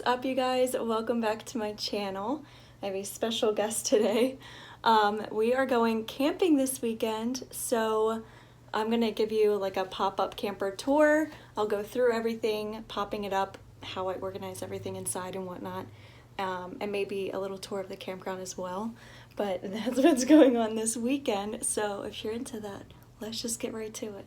up, you guys? Welcome back to my channel. I have a special guest today. We are going camping this weekend, so I'm gonna give you like a pop-up camper tour. I'll go through everything, popping it up, how I organize everything inside and whatnot, and maybe a little tour of the campground as well. But that's what's going on this weekend, so if you're into that, let's just get right to it.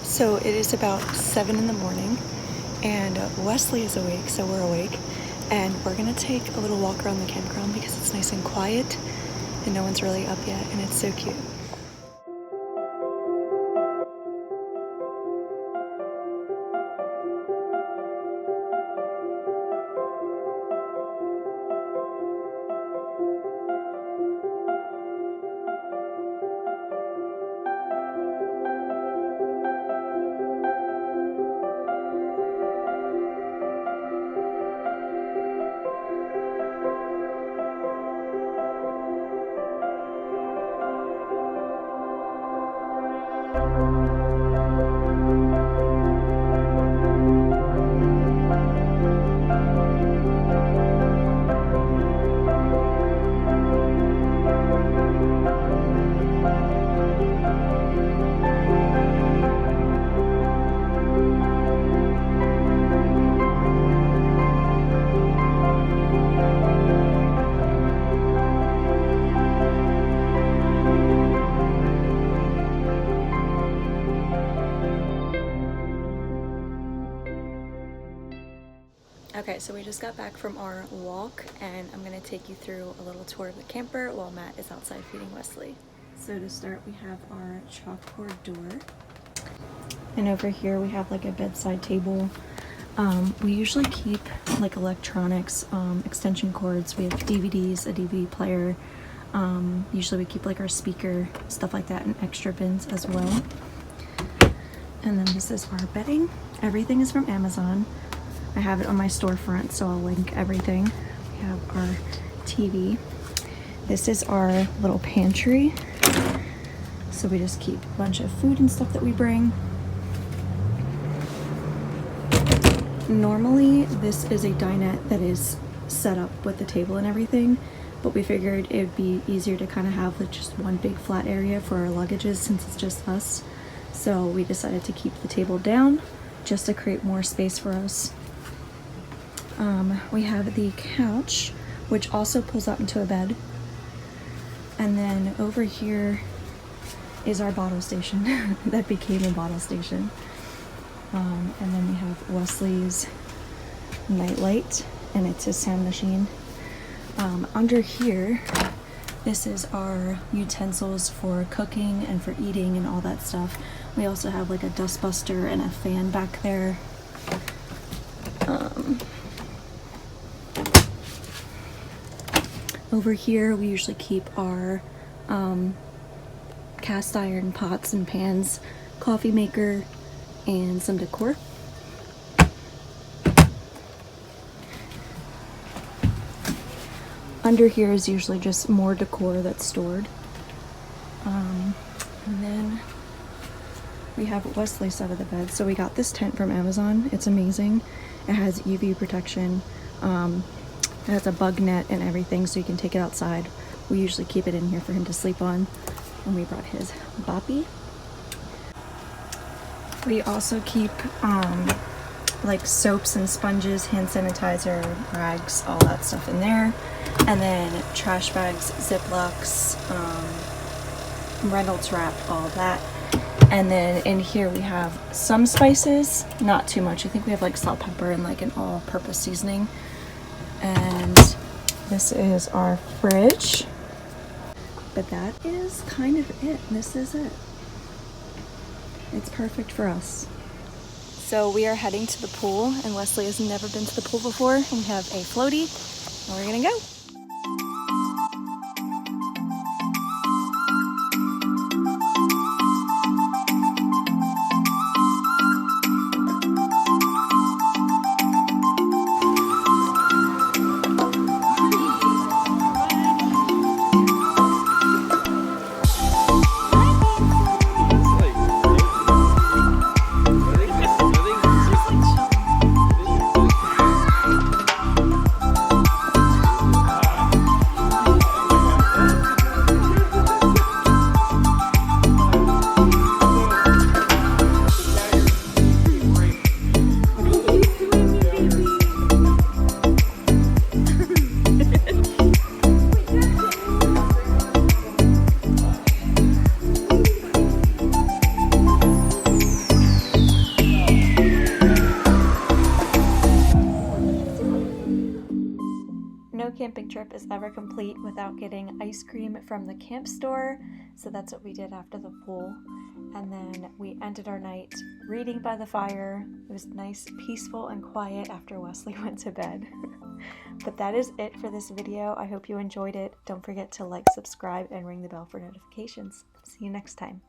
So it is about 7 in the morning and Wesley is awake, so we're awake, and we're gonna take a little walk around the campground because it's nice and quiet and no one's really up yet, and it's so cute. Okay, so we just got back from our walk and I'm gonna take you through a little tour of the camper while Matt is outside feeding Wesley. So to start, we have our chalkboard door. And over here we have like a bedside table. We usually keep like electronics, extension cords. We have DVDs, a DVD player. Usually we keep like our speaker, stuff like that, and extra bins as well. And then this is our bedding. Everything is from Amazon. I have it on my storefront, so I'll link everything. We have our TV. This is our little pantry. So we just keep a bunch of food and stuff that we bring. normally this is a dinette that is set up with the table and everything, but we figured it would be easier to kind of have like just one big flat area for our luggages since it's just us. So we decided to keep the table down just to create more space for us. We have the couch, which also pulls out into a bed. And then over here is our bottle station that became a bottle station. And then we have Wesley's nightlight, and it's his sound machine. Under here, this is our utensils for cooking and for eating and all that stuff. We also have like a dustbuster and a fan back there. Over here, we usually keep our cast iron pots and pans, coffee maker, and some decor. Under here is usually just more decor that's stored. And then we have Wesley's side of the bed. So we got this tent from Amazon. It's amazing. It has UV protection. It has a bug net and everything, so you can take it outside. We usually keep it in here for him to sleep on. And we brought his boppy. We also keep like soaps and sponges, hand sanitizer, rags, all that stuff in there. And then trash bags, Ziplocs, Reynolds wrap, all that. And then in here we have some spices, not too much. I think we have like salt, pepper, and like an all-purpose seasoning. And this is our fridge. But that is kind of it. This is it. It's perfect for us. So we are heading to the pool, and Wesley has never been to the pool before. We have a floaty, and we're gonna go. No camping trip is ever complete without getting ice cream from the camp store, so that's what we did after the pool. And then we ended our night reading by the fire. It was nice, peaceful, and quiet after Wesley went to bed. But that is it for this video. I hope you enjoyed it. Don't forget to like, subscribe, and ring the bell for notifications. See you next time.